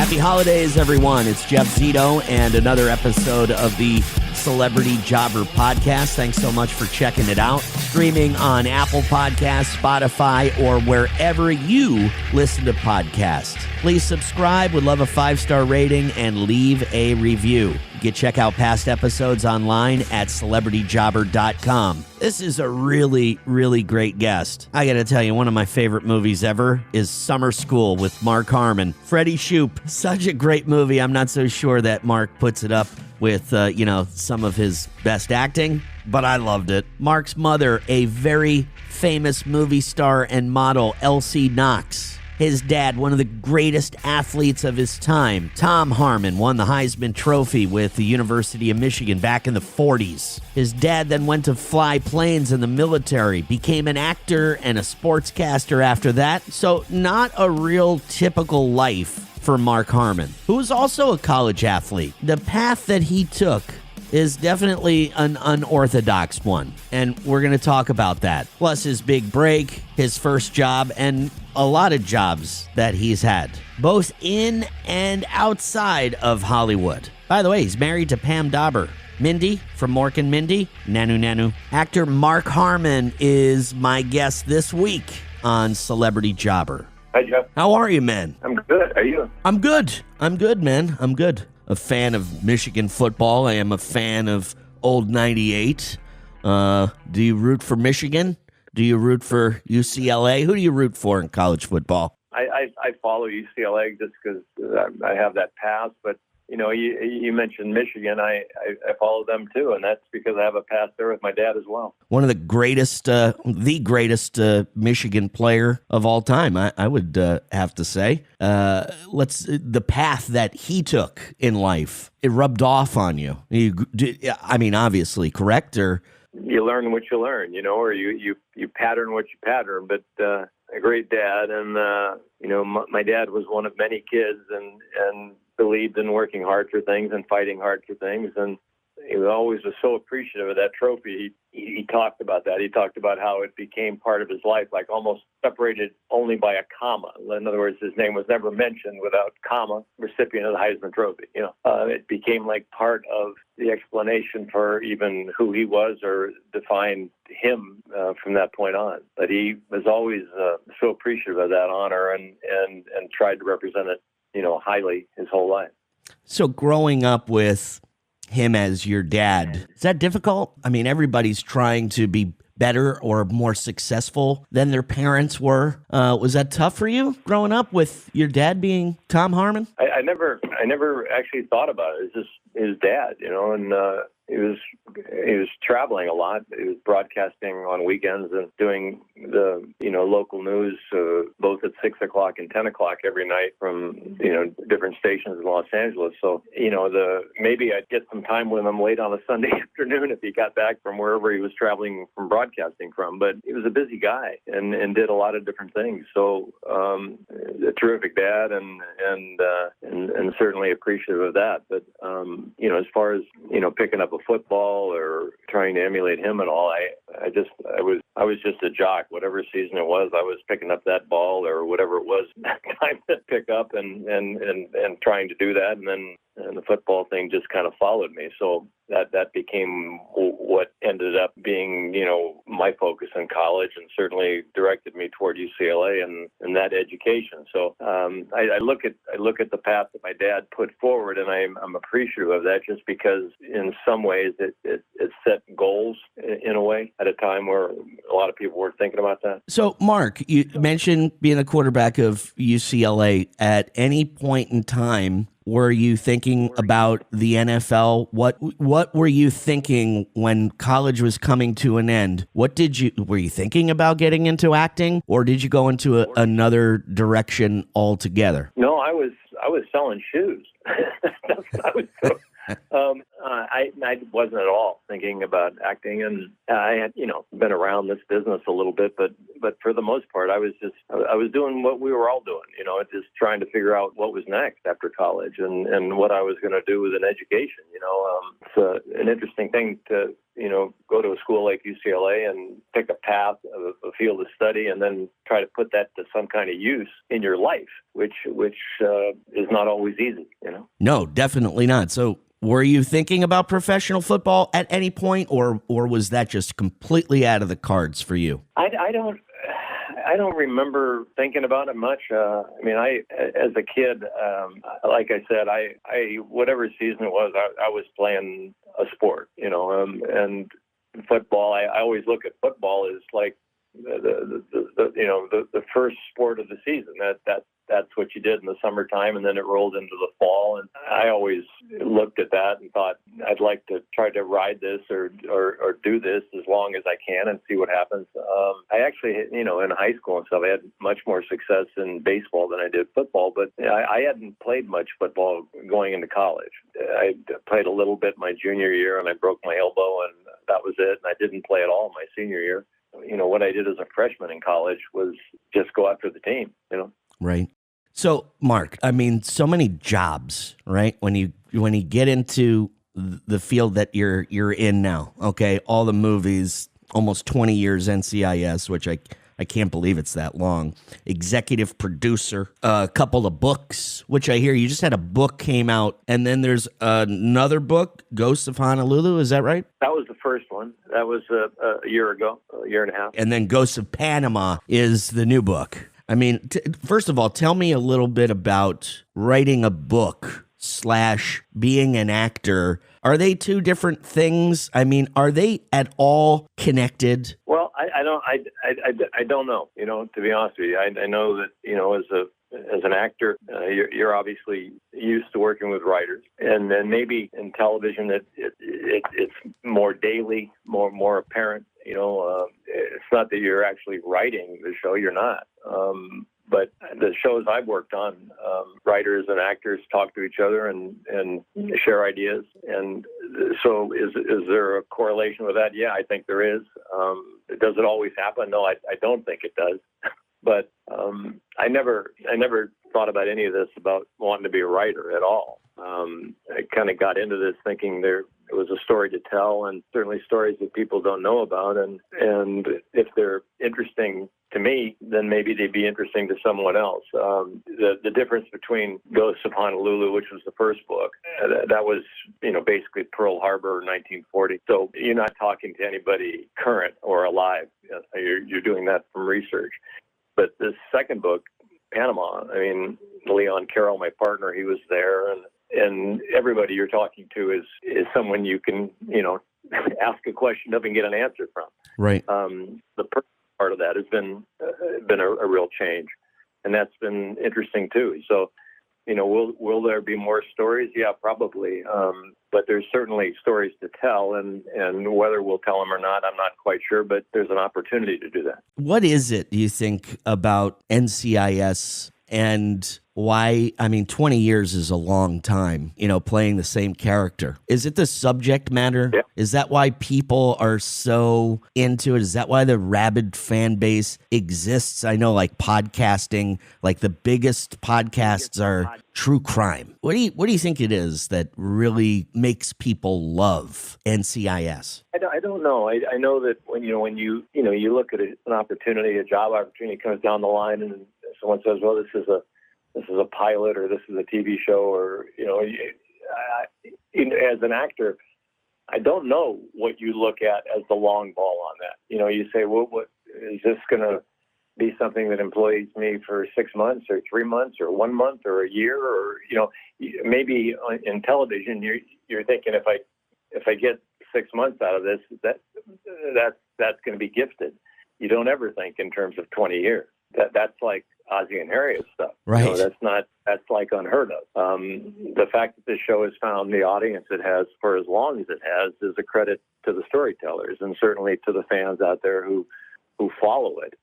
Happy holidays, everyone. It's Jeff Zito and another episode of the Celebrity Jobber Podcast. Thanks so much for checking it out. Streaming on Apple Podcasts, Spotify, or wherever you listen to podcasts. Please subscribe. Would love a 5-star rating and leave a review. You can check out past episodes online at celebrityjobber.com. This is a really, really great guest. I got to tell you, one of my favorite movies ever is Summer School with Mark Harmon. Freddie Shoup, such a great movie. I'm not so sure that Mark puts it up with, some of his best acting, but I loved it. Mark's mother, a very famous movie star and model, Elsie Knox. His dad, one of the greatest athletes of his time, Tom Harmon, won the Heisman Trophy with the University of Michigan back in the 40s. His dad then went to fly planes in the military, became an actor and a sportscaster after that. So not a real typical life for Mark Harmon, who was also a college athlete. The path that he took is definitely an unorthodox one, and we're going to talk about that. Plus his big break, his first job, and a lot of jobs that he's had, both in and outside of Hollywood. By the way, he's married to Pam Dauber. Mindy from Mork and Mindy, Nanu. Actor Mark Harmon is my guest this week on Celebrity Jobber. Hi, Jeff. How are you, man? I'm good. How are you? I'm good, man. I'm good. A fan of Michigan football. I am a fan of Old 98. Do you root for Michigan? Do you root for UCLA? Who do you root for in college football? I follow UCLA just because I have that pass. But, you mentioned Michigan. I follow them, too, and that's because I have a pass there with my dad as well. One of the greatest Michigan player of all time, I would have to say. The path that he took in life, it rubbed off on you. Obviously, correct? Or you learn what you learn, or you pattern what you pattern. But a great dad, and my dad was one of many kids, and believed in working hard for things and fighting hard for things, and he always was so appreciative of that trophy. He talked about that. He talked about how it became part of his life, like almost separated only by a comma. In other words, his name was never mentioned without comma, recipient of the Heisman Trophy. It became like part of the explanation for even who he was or defined him from that point on. But he was always so appreciative of that honor and tried to represent it, highly his whole life. So growing up with him as your dad, is that difficult? I mean, everybody's trying to be better or more successful than their parents were. Was that tough for you growing up with your dad being Tom Harmon? I never actually thought about it. It's just his dad, and he was traveling a lot. He was broadcasting on weekends and doing the local news both at 6 o'clock and 10 o'clock every night from different stations in Los Angeles. So maybe I'd get some time with him late on a Sunday afternoon if he got back from wherever he was traveling from broadcasting from. But he was a busy guy and did a lot of different things. So a terrific dad and certainly appreciative of that. But as far as picking up a football or trying to emulate him and all, I was just a jock. Whatever season it was, I was picking up that ball or whatever it was that time to pick up and trying to do that, and the football thing just kind of followed me. So that became what ended up being my focus in college, and certainly directed me toward UCLA and that education. So I look at the path that my dad put forward, and I'm appreciative of that, just because in some ways it set goals in a way at a time where a lot of people weren't thinking about that. So Mark, you mentioned being the quarterback of UCLA. At any point in time, were you thinking about the NFL? What were you thinking when college was coming to an end? Were you thinking about getting into acting, or did you go into another direction altogether? No, I was selling shoes. That's what I was doing. I wasn't at all thinking about acting, and I had, been around this business a little bit, but for the most part, I was doing what we were all doing, just trying to figure out what was next after college and what I was going to do with an education. It's an interesting thing to, go to a school like UCLA and pick a path, a field of study, and then try to put that to some kind of use in your life, which is not always easy, No, definitely not. So were you thinking about professional football at any point, or was that just completely out of the cards for you? I don't remember thinking about it much. As a kid, like I said, I whatever season it was, I was playing a sport, and football. I always look at football as like the first sport of the season. That's what you did in the summertime, and then it rolled into the fall. And I always looked at that and thought, I'd like to try to ride this or do this as long as I can and see what happens. I actually, in high school and stuff, I had much more success in baseball than I did football, but I hadn't played much football going into college. I played a little bit my junior year, and I broke my elbow, and that was it. And I didn't play at all my senior year. What I did as a freshman in college was just go after the team, Right. So, Mark, so many jobs, right? When you get into the field that you're in now, okay, all the movies, almost 20 years NCIS, which I can't believe it's that long. Executive producer, a couple of books, which I hear you just had a book came out, and then there's another book, Ghosts of Honolulu. Is that right? That was the first one. That was a year ago, a year and a half. And then Ghosts of Panama is the new book. First of all, tell me a little bit about writing a book / being an actor. Are they two different things? Are they at all connected? Well, I don't know, to be honest with you. I know that, as an actor, you're obviously used to working with writers, and then maybe in television it's more daily, more apparent. It's not that you're actually writing the show; you're not. But the shows I've worked on, writers and actors talk to each other and share ideas. And so is there a correlation with that? Yeah, I think there is. Does it always happen? No, I don't think it does. But I never thought about any of this about wanting to be a writer at all. I kind of got into this thinking there was a story to tell, and certainly stories that people don't know about. And if they're interesting to me, then maybe they'd be interesting to someone else. The difference between Ghosts of Honolulu, which was the first book, that was, basically Pearl Harbor, 1940. So you're not talking to anybody current or alive. You're doing that from research. But this second book, Panama, Leon Carroll, my partner, he was there, and everybody you're talking to is someone you can, ask a question of and get an answer from. Right. The personal part of that has been a real change, and that's been interesting too. So, will there be more stories? Yeah, probably. But there's certainly stories to tell, and whether we'll tell them or not, I'm not quite sure, but there's an opportunity to do that. What is it, do you think, about NCIS and why? 20 years is a long time, playing the same character. Is it the subject matter? Yeah. Is that why people are so into it? Is that why the rabid fan base exists? I know, like podcasting, like the biggest podcasts are true crime. What do you think it is that really makes people love NCIS? I don't know. I know that when you look at an opportunity, a job opportunity comes down the line, and someone says, "Well, this is a pilot, or this is a TV show," or as an actor, I don't know what you look at as the long ball on that. You say, "Well, what is this going to be something that employs me for 6 months or 3 months or 1 month or a year?" Or maybe in television, you're thinking, if I get 6 months out of this, that's going to be gifted. You don't ever think in terms of 20 years. That's like Ozzie and Harriet stuff. Right. That's like unheard of. The fact that this show has found the audience it has for as long as it has is a credit to the storytellers, and certainly to the fans out there who follow it.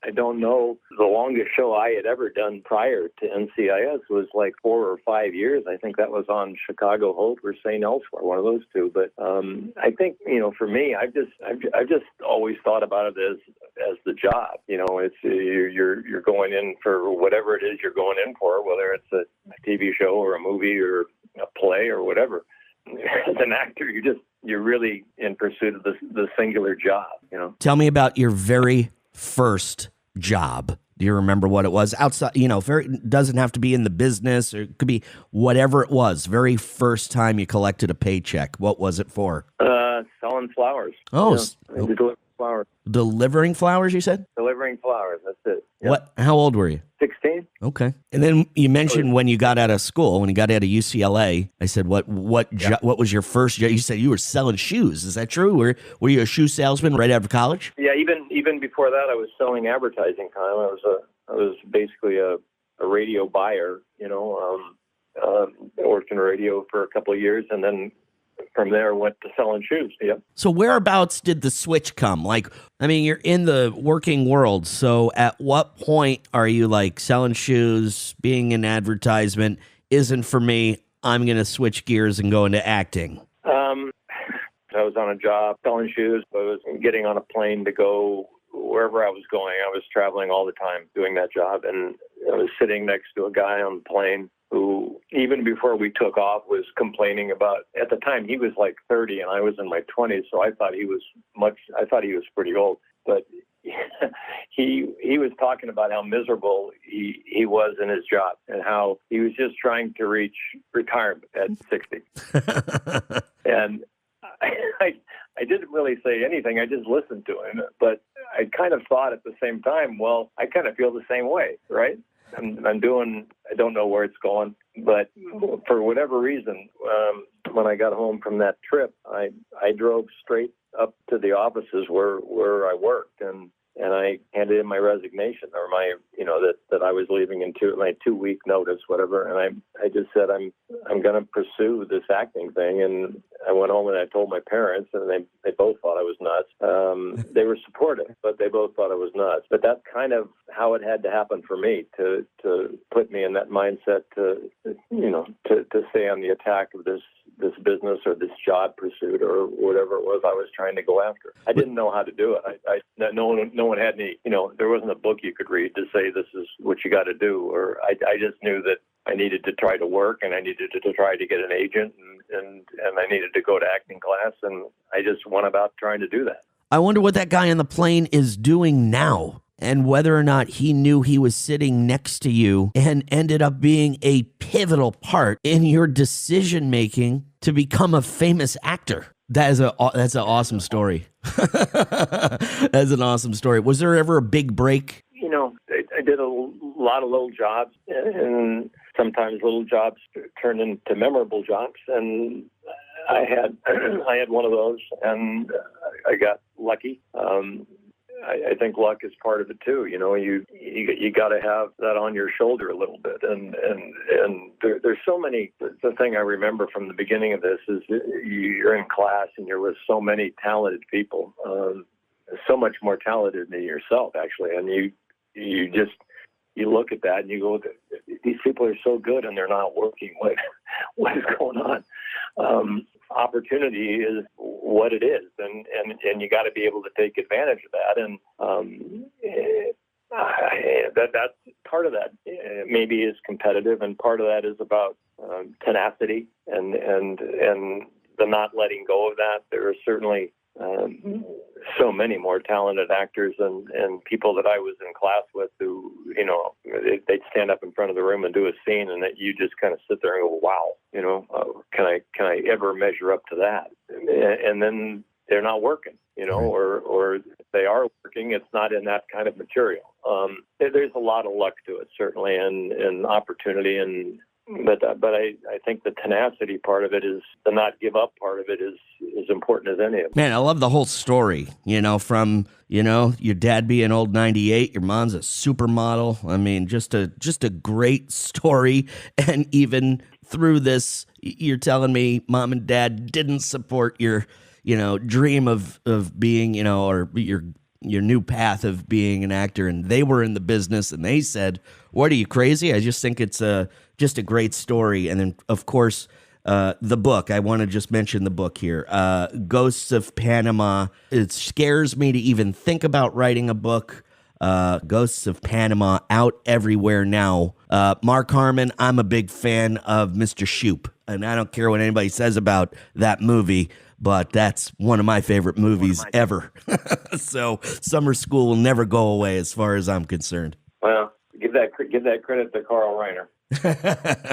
I don't know. The longest show I had ever done prior to NCIS was like 4 or 5 years. I think that was on Chicago Hope or St. Elsewhere, one of those two. But I think, for me, I've just always thought about it as the job. It's you're going in for whatever it is you're going in for, whether it's a TV show or a movie or a play or whatever. As an actor, you're really in pursuit of the singular job. Tell me about your very first job. Do you remember what it was? Outside, doesn't have to be in the business, or it could be whatever it was. Very first time you collected a paycheck. What was it for? Selling flowers. Oh, delivering flowers. Delivering flowers, you said? Delivering flowers. That's it. Yep. What? How old were you? 16. Okay. And then you mentioned when you got out of school, when you got out of UCLA, I said, what was your first job? You said you were selling shoes. Is that true? Were you a shoe salesman right out of college? Yeah, even before that, I was selling advertising time. I was basically a radio buyer, I worked in radio for a couple of years, and then from there went to selling shoes. Yep. So whereabouts did the switch come? You're in the working world. So at what point are you like, selling shoes, being in advertisement isn't for me, I'm going to switch gears and go into acting? I was on a job selling shoes. I was getting on a plane to go wherever I was going. I was traveling all the time doing that job. And I was sitting next to a guy on the plane who, even before we took off, was complaining about, at the time, he was like 30 and I was in my 20s, so I thought he was pretty old. But he was talking about how miserable he was in his job and how he was just trying to reach retirement at 60. And I didn't really say anything. I just listened to him. But I kind of thought at the same time, well, I kind of feel the same way, right? I don't know where it's going, but for whatever reason, when I got home from that trip, I drove straight up to the offices where I worked, and I handed in my resignation, or my, that I was leaving in my 2-week notice, whatever. And I just said, I'm going to pursue this acting thing. And I went home and I told my parents, and they both thought I was nuts. They were supportive, but they both thought I was nuts. But that's kind of how it had to happen for me to put me in that mindset to stay on the attack of this business or this job pursuit or whatever it was I was trying to go after. I didn't know how to do it. No one had any, there wasn't a book you could read to say this is what you got to do. Or I just knew that I needed to try to work, and I needed to try to get an agent, and I needed to go to acting class, and I just went about trying to do that. I wonder what that guy on the plane is doing now, and whether or not he knew he was sitting next to you and ended up being a pivotal part in your decision-making to become a famous actor. That's an awesome story. That's an awesome story. Was there ever a big break? I did a lot of little jobs, and sometimes little jobs turned into memorable jobs, and I had one of those, and I got lucky. I think luck is part of it too. You got to have that on your shoulder a little bit, and there's so many. The thing I remember from the beginning of this is you're in class and you're with so many talented people, so much more talented than yourself actually, and you look at that and you go, these people are so good and they're not working. What is going on? Opportunity is what it is, and you got to be able to take advantage of that. And that's part of that. Maybe is competitive, and part of that is about tenacity and the not letting go of that. There are certainly so many more talented actors and people that I was in class with who, they'd stand up in front of the room and do a scene, and that you just kind of sit there and go, wow, can I ever measure up to that? And then they're not working, or if they are working, it's not in that kind of material. There's a lot of luck to it, certainly, and opportunity, but I think the tenacity part of it is the not give up part of it is as important as any of it. Man, I love the whole story, from, your dad being old 98, your mom's a supermodel. I mean, just a great story. And even through this, you're telling me mom and dad didn't support your, dream of being, or your your new path of being an actor, and they were in the business, and they said, "What are you, crazy?" I just think it's just a great story. And then, of course, the book. I want to just mention the book here, Ghosts of Panama. It scares me to even think about writing a book. Ghosts of Panama, out everywhere now. Mark Harmon, I'm a big fan of Mr. Shoop, and I don't care what anybody says about that movie, but that's one of my favorite movies ever. So Summer School will never go away as far as I'm concerned. Well, give that credit to Carl Reiner.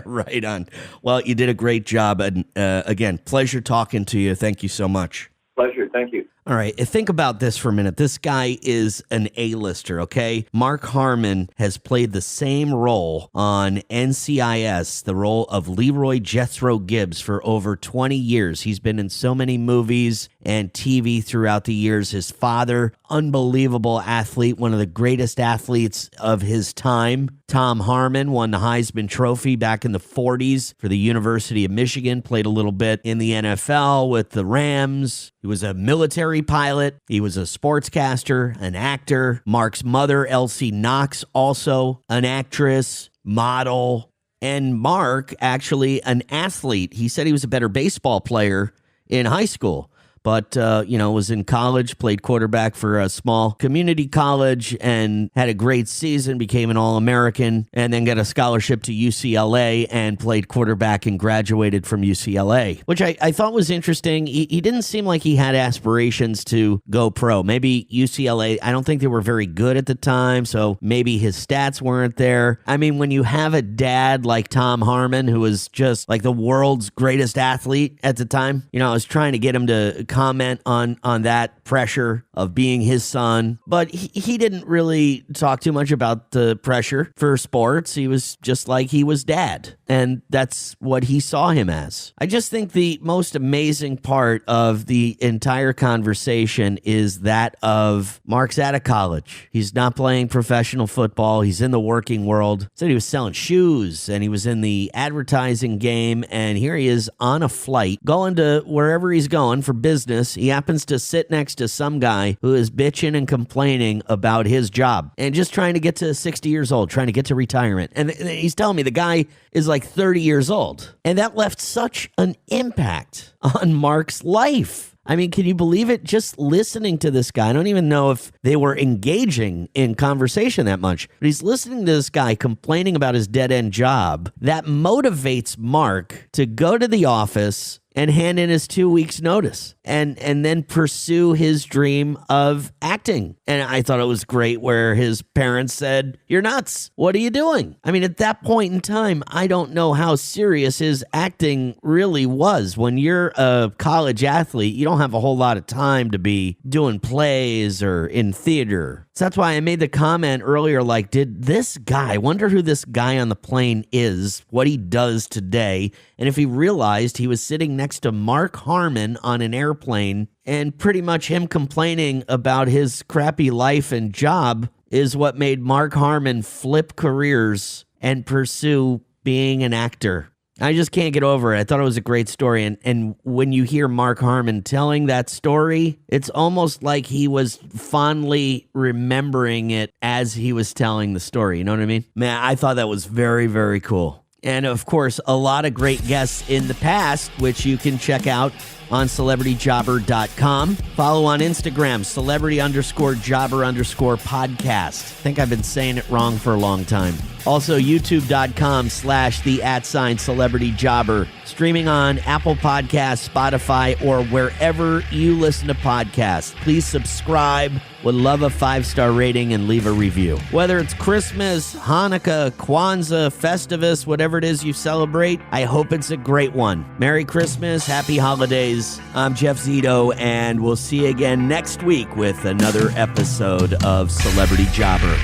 Right on. Well, you did a great job, and again, pleasure talking to you. Thank you so much. Pleasure. Thank you. All right, think about this for a minute. This guy is an A-lister, okay? Mark Harmon has played the same role on NCIS, the role of Leroy Jethro Gibbs, for over 20 years. He's been in so many movies and TV throughout the years. His father, unbelievable athlete, one of the greatest athletes of his time. Tom Harmon won the Heisman Trophy back in the 40s for the University of Michigan, played a little bit in the NFL with the Rams. He was a military pilot. He was a sportscaster, an actor. Mark's mother, Elsie Knox, also an actress, model. And Mark, actually an athlete. He said he was a better baseball player in high school, but, was in college, played quarterback for a small community college and had a great season, became an All-American, and then got a scholarship to UCLA and played quarterback and graduated from UCLA, which I thought was interesting. He didn't seem like he had aspirations to go pro. Maybe UCLA, I don't think they were very good at the time, so maybe his stats weren't there. I mean, when you have a dad like Tom Harmon, who was just like the world's greatest athlete at the time, I was trying to get him to comment on that pressure of being his son, but he didn't really talk too much about the pressure for sports. He was just like he was dad, and that's what he saw him as. I just think the most amazing part of the entire conversation is that of Mark's out of college. He's not playing professional football. He's in the working world. Said he was selling shoes, and he was in the advertising game, and here he is on a flight going to wherever he's going for business. He happens to sit next to some guy who is bitching and complaining about his job and just trying to get to 60 years old, trying to get to retirement. And he's telling me the guy is like 30 years old. And that left such an impact on Mark's life. I mean, can you believe it? Just listening to this guy, I don't even know if they were engaging in conversation that much, but he's listening to this guy complaining about his dead-end job. That motivates Mark to go to the office and hand in his 2 weeks notice and then pursue his dream of acting. And I thought it was great where his parents said, "You're nuts. What are you doing?" I mean, at that point in time, I don't know how serious his acting really was. When you're a college athlete, you don't have a whole lot of time to be doing plays or in theater. So that's why I made the comment earlier, like, did this guy, I wonder who this guy on the plane is, what he does today, and if he realized he was sitting next to Mark Harmon on an airplane, and pretty much him complaining about his crappy life and job is what made Mark Harmon flip careers and pursue being an actor. I just can't get over it. I thought it was a great story. And when you hear Mark Harmon telling that story, it's almost like he was fondly remembering it as he was telling the story. You know what I mean? Man, I thought that was very, very cool. And of course, a lot of great guests in the past, which you can check out on CelebrityJobber.com. Follow on Instagram, celebrity_jobber_podcast. I think I've been saying it wrong for a long time. Also, youtube.com/@CelebrityJobber. Streaming on Apple Podcasts, Spotify, or wherever you listen to podcasts. Please subscribe. Would love a 5-star rating and leave a review. Whether it's Christmas, Hanukkah, Kwanzaa, Festivus, whatever it is you celebrate, I hope it's a great one. Merry Christmas, Happy Holidays. I'm Jeff Zito, and we'll see you again next week with another episode of Celebrity Jobber.